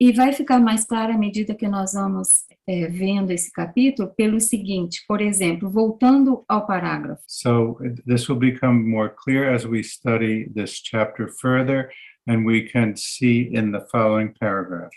E vai ficar mais claro à medida que nós vamos vendo esse capítulo pelo seguinte, por exemplo, voltando ao parágrafo. So this will become more clear as we study this chapter further, and we can see in the following paragraph.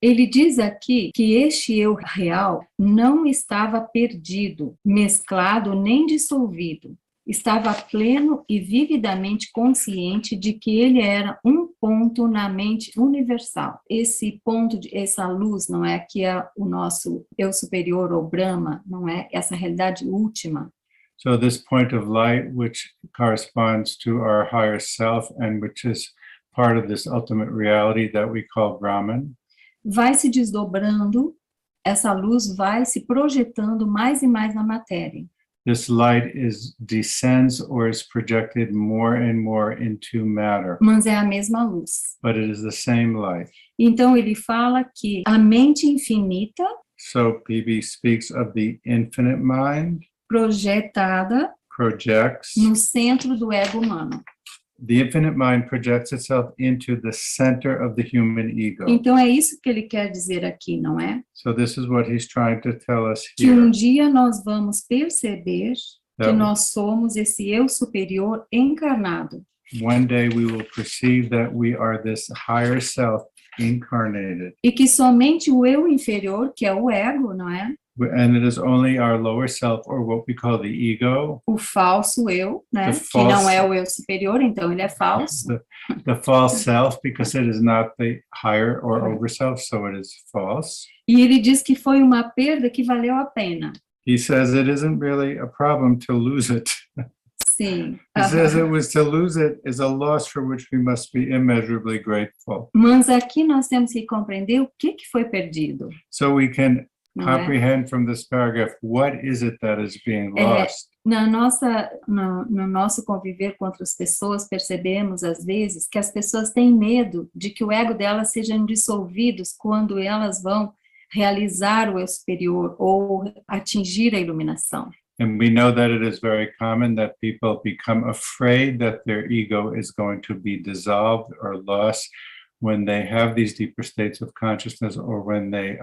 Ele diz aqui que este eu real não estava perdido, mesclado nem dissolvido. Estava pleno e vividamente consciente de que ele era um ponto na mente universal. Esse ponto, essa luz, não é que é o nosso eu superior ou Brahma, não é essa realidade última. So this point of light, which corresponds to our higher self and which is part of this ultimate reality that we call Brahman, vai se desdobrando, essa luz vai se projetando mais e mais na matéria. this light descends or is projected more and more into matter, Mas é a mesma luz. but it is the same light. Então ele fala que a mente infinita, So PB speaks of the infinite mind, projetada projects, no centro do ego humano. the infinite mind projects itself into the center of the human ego. Então é isso que ele quer dizer aqui, não é? So this is what he's trying to tell us Que um here. dia nós vamos perceber que That nós somos esse eu superior encarnado. one day we will perceive that we are this higher self incarnated. E que somente o eu inferior, que é o ego, não é? And it is only our lower self, or what we call the ego, O falso eu, né? The Que não false- é o eu superior, então ele é falso. the false self, because it is not the higher or over self, so it is false. E ele diz que foi uma perda que valeu a pena. He says it isn't really a problem to lose it. Sim. He says it was to lose it is a loss for which we must be immeasurably grateful. Mas aqui nós temos que compreender o que foi perdido. So we can Não é? comprehend from this paragraph, what is it that is being lost? No nosso conviver com outras pessoas, percebemos às vezes que as pessoas têm medo de que o ego delas sejam dissolvidos quando elas vão realizar o eu superior ou atingir a iluminação. And we know that it is very common that people become afraid that their ego is going to be dissolved or lost when they have these deeper states of consciousness or when they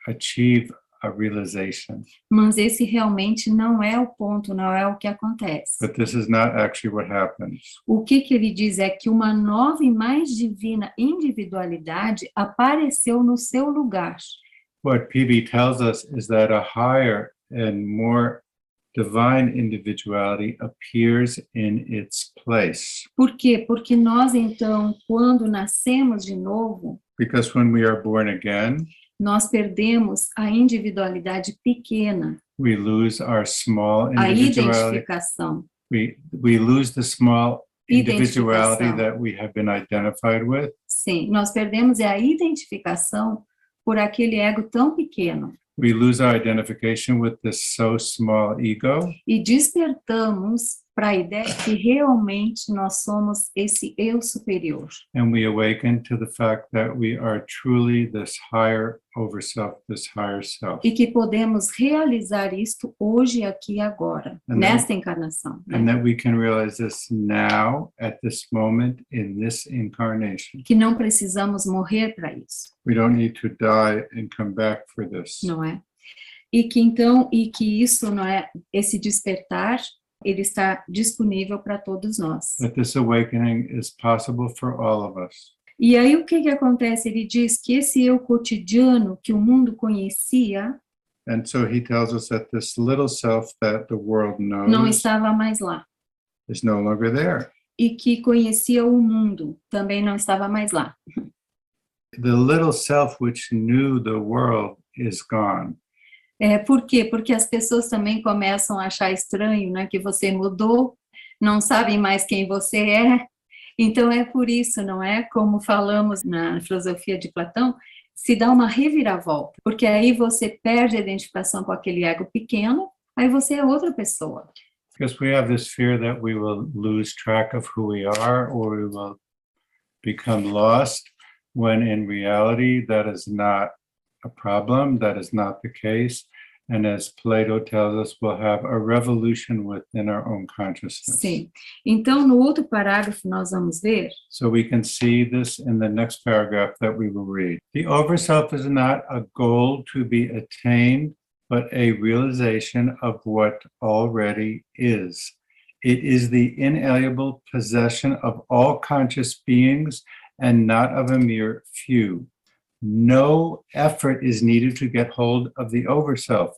achieve a realization. Mas esse realmente não é o ponto, não é o que acontece. But this is not actually what happens. O que ele diz é que uma nova e mais divina individualidade apareceu no seu lugar. What PB tells us is that a higher and more divine individuality appears in its place. Por quê? Porque nós, então, quando nascemos de novo, Because when we are born again, nós perdemos a individualidade pequena, we lose our small a individuality. identificação. We lose the small individuality Identificação. that we have been identified with. Sim, nós perdemos a identificação por aquele ego tão pequeno We lose our identification with this so small ego, e despertamos para a ideia que realmente nós somos esse eu superior. and we awaken to the fact that we are truly this higher over self, this higher self. E que podemos realizar isto hoje, aqui e agora, nesta encarnação. And that we can realize this now, at this moment, in this incarnation. Que não precisamos morrer para isso, We don't need to die and come back for this. não é? E que isso, não é, esse despertar, ele está disponível para todos nós. That this awakening is possible for all of us. E aí o que acontece? Ele diz que esse eu cotidiano que o mundo conhecia And so he tells us that this little self that the world não knows estava mais lá. is no longer there. E que conhecia o mundo também não estava mais lá. The little self which knew the world is gone. Por quê? Porque as pessoas também começam a achar estranho, né, que você mudou, não sabem mais quem você é. Então é por isso, não é? Como falamos na filosofia de Platão, se dá uma reviravolta, porque aí você perde a identificação com aquele ego pequeno, aí você é outra pessoa. Because we have this fear that we will lose track of who we are or we will become lost, when in reality that is not a problem, that is not the case. And as Plato tells us, we'll have a revolution within our own consciousness. Sim. Então, no outro parágrafo, nós vamos ver. So we can see this in the next paragraph that we will read. The overself is not a goal to be attained, but a realization of what already is. It is the inalienable possession of all conscious beings and not of a mere few. No effort is needed to get hold of the overself,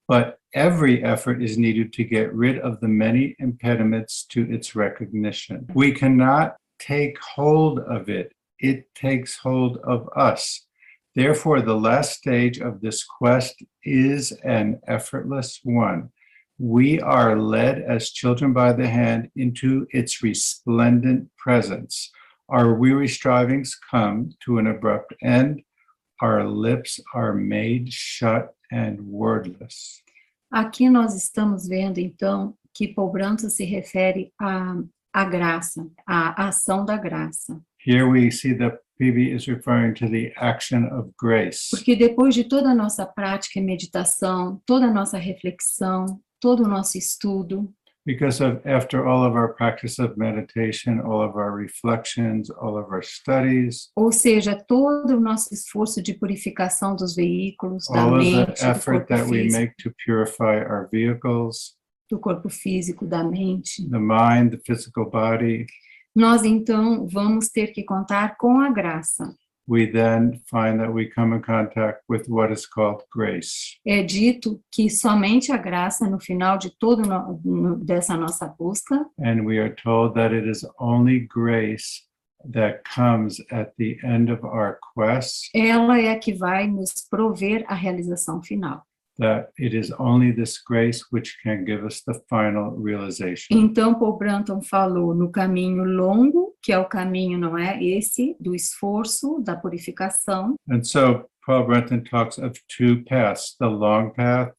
but every effort is needed to get rid of the many impediments to its recognition. We cannot take hold of it. It takes hold of us. Therefore, the last stage of this quest is an effortless one. We are led as children by the hand into its resplendent presence. Our weary strivings come to an abrupt end. Our lips are made shut and wordless. Aqui nós estamos vendo, então, que Paul Brunton se refere à graça, à ação da graça. Here we see that PB is referring to the action of grace. Porque depois de toda a nossa prática e meditação, toda a nossa reflexão, todo o nosso estudo, Because after all of our practice of meditation, all of our reflections, all of our studies, ou seja, todo o nosso esforço de purificação dos veículos, da all of mente, the effort that we make to purify our vehicles, do corpo físico, da mente, the mind, the physical body, nós então vamos ter que contar com a graça. we then find that we come in contact with what is called grace. É dito que somente a graça, no final de toda dessa nossa busca, And we are told that it is only grace that comes at the end of our quest, ela é a que vai nos prover a realização final. that it is only this grace which can give us the final realization. Então, Paul Brunton falou no caminho longo, que é o caminho, não é? Esse, do esforço, da purificação. And so Paul Brunton talks of two paths, the long path,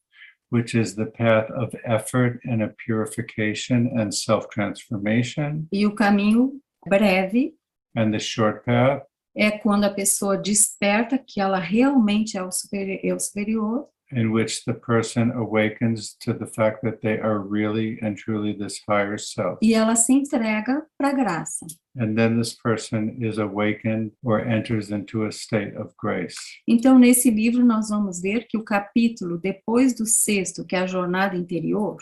which is the path of effort and a purification and self-transformation, E o caminho breve and the short path, é quando a pessoa desperta que ela realmente é o superior, in which the person awakens to the fact that they are really and truly this higher self. e ela se entrega para a graça. And then this person is awakened or enters into a state of grace. Então, nesse livro, nós vamos ver que o capítulo, depois do sexto, que é a jornada interior,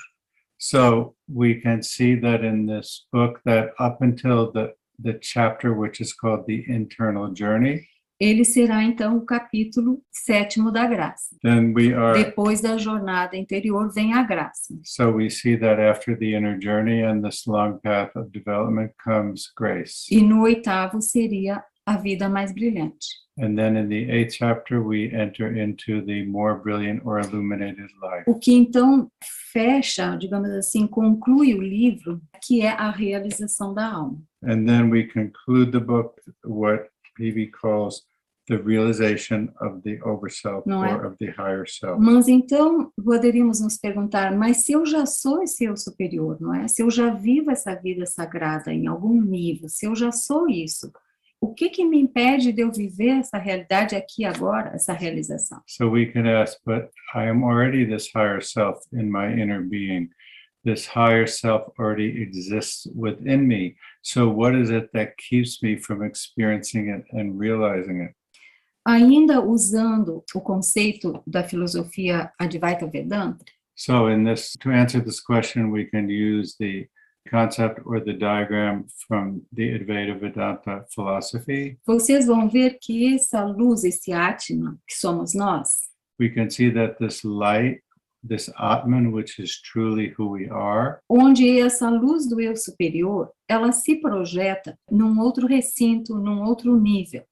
So we can see that in this book that up until the chapter which is called the internal journey, ele será, então, o capítulo sétimo da graça. then we are, Depois da jornada interior, vem a graça. so we see that after the inner journey and this long path of development comes grace. E no oitavo seria a vida mais brilhante. And then in the 8th chapter, we enter into the more brilliant or illuminated life. O que, então, fecha, digamos assim, conclui o livro, que é a realização da alma. And then we conclude the book, what PB calls the realization of the overself Não é? or of the higher self. Mas então poderíamos nos perguntar, mas se eu já sou esse eu superior, não é? Se eu já vivo essa vida sagrada em algum nível, se eu já sou isso, o que me impede de eu viver essa realidade aqui agora, essa realização? So we can ask, but I am already this higher self in my inner being. This higher self already exists within me. So what is it that keeps me from experiencing it and realizing it? Ainda usando o conceito da filosofia Advaita Vedanta, So to answer this question, we can use the concept or the diagram from the Advaita Vedanta philosophy. vocês vão ver que essa luz, esse Atma, que somos nós, We can see that this light, this Atman, which is truly who we are, onde essa luz do eu superior, ela se projeta num outro recinto, num outro nível.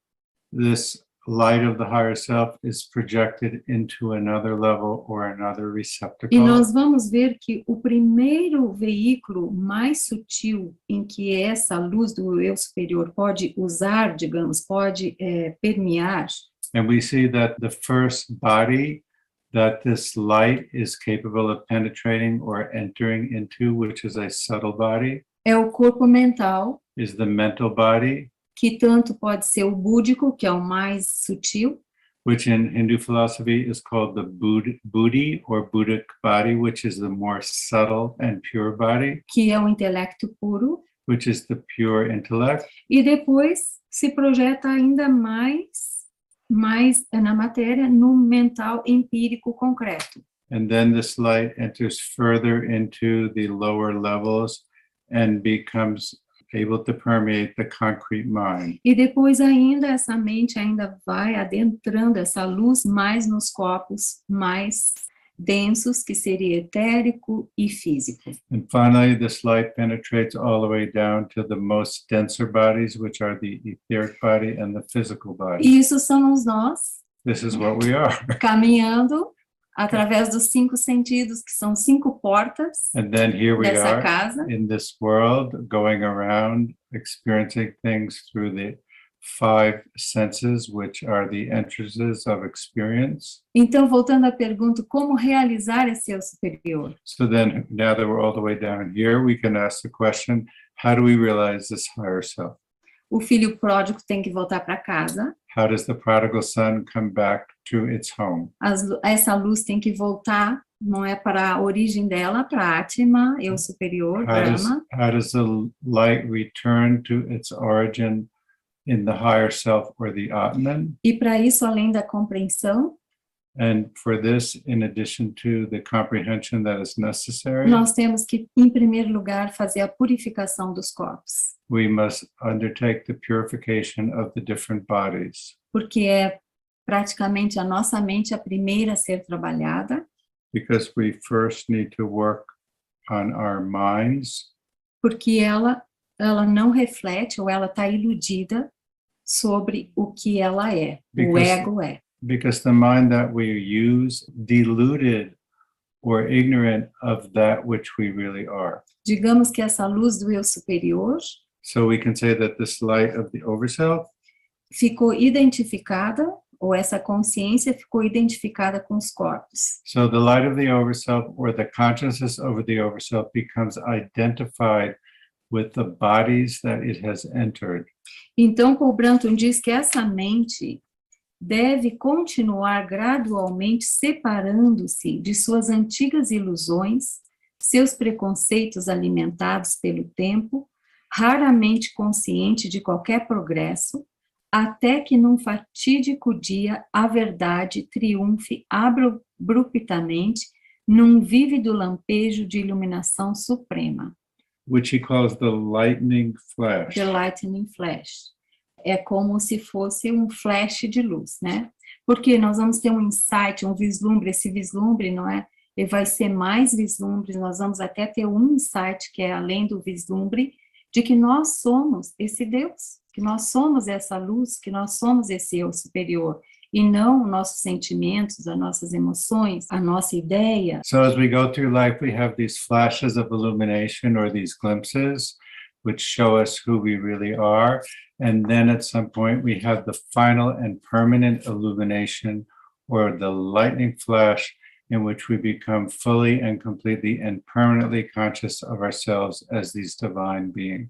this light of the higher self is projected into another level or another E receptacle. nós vamos ver que o primeiro veículo mais sutil em que essa luz do eu superior pode usar, digamos, pode permear, And we see that the first body that this light is capable of penetrating or entering into, which is a subtle body, é o corpo mental, is the mental body, que tanto pode ser o búdico, que é o mais sutil, which in Hindu philosophy is called the Buddhi or Buddhic body, which is the more subtle and pure body, que é o intelecto puro, which is the pure intellect. e depois se projeta ainda mais na matéria, no mental empírico concreto. And then this light enters further into the lower levels and becomes able to permeate the concrete mind. E depois ainda essa mente ainda vai adentrando essa luz mais nos corpos mais densos, que seria etérico e físico. And finally, this light penetrates all the way down to the most denser bodies, which are the etheric body and the physical body. E isso somos nós, This is what we are. caminhando através dos 5 sentidos, que são 5 portas And then here we dessa are casa. in this world, going around, experiencing things through the 5 senses, which are the entrances of experience. Então, voltando à pergunta, como realizar esse eu superior? So then, now that we're all the way down here, we can ask the question, how do we realize this higher self? O filho pródigo tem que voltar para casa, How does the prodigal son come back to its home? essa luz tem que voltar, não é para a origem dela, para Atma, eu superior, Brahma. How does the light return to its origin in the higher self or the Atman? E para isso, além da compreensão, And for this, in addition to the comprehension that is necessary, nós temos que, em primeiro lugar, fazer a purificação dos corpos, we must undertake the purification of the different bodies, porque é praticamente a nossa mente a primeira a ser trabalhada, because we first need to work on our minds, porque ela não reflete ou ela está iludida sobre o que ela é, o Because- ego é. because the mind that we use deluded or ignorant of that which we really are. Digamos que essa luz do eu superior So we can say that this light of the overself ficou identificada, ou essa consciência ficou identificada com os corpos. So the light of the overself or the consciousness over the overself becomes identified with the bodies that it has entered. Então, Paul Brunton diz que essa mente deve continuar gradualmente separando-se de suas antigas ilusões, seus preconceitos alimentados pelo tempo, raramente consciente de qualquer progresso, até que num fatídico dia a verdade triunfe abruptamente num vívido lampejo de iluminação suprema. Which he calls the lightning flash. The lightning flash. É como se fosse um flash de luz, né? Porque nós vamos ter um insight, um vislumbre, esse vislumbre, não é? Ele vai ser mais vislumbre, nós vamos até ter um insight, que é além do vislumbre, de que nós somos esse Deus, que nós somos essa luz, que nós somos esse eu superior, e não nossos sentimentos, as nossas emoções, a nossa ideia. So as we go through life, we have these flashes of illumination or these glimpses, which show us who we really are. And then at some point, we have the final and permanent illumination or the lightning flash in which we become fully and completely and permanently conscious of ourselves as these divine beings.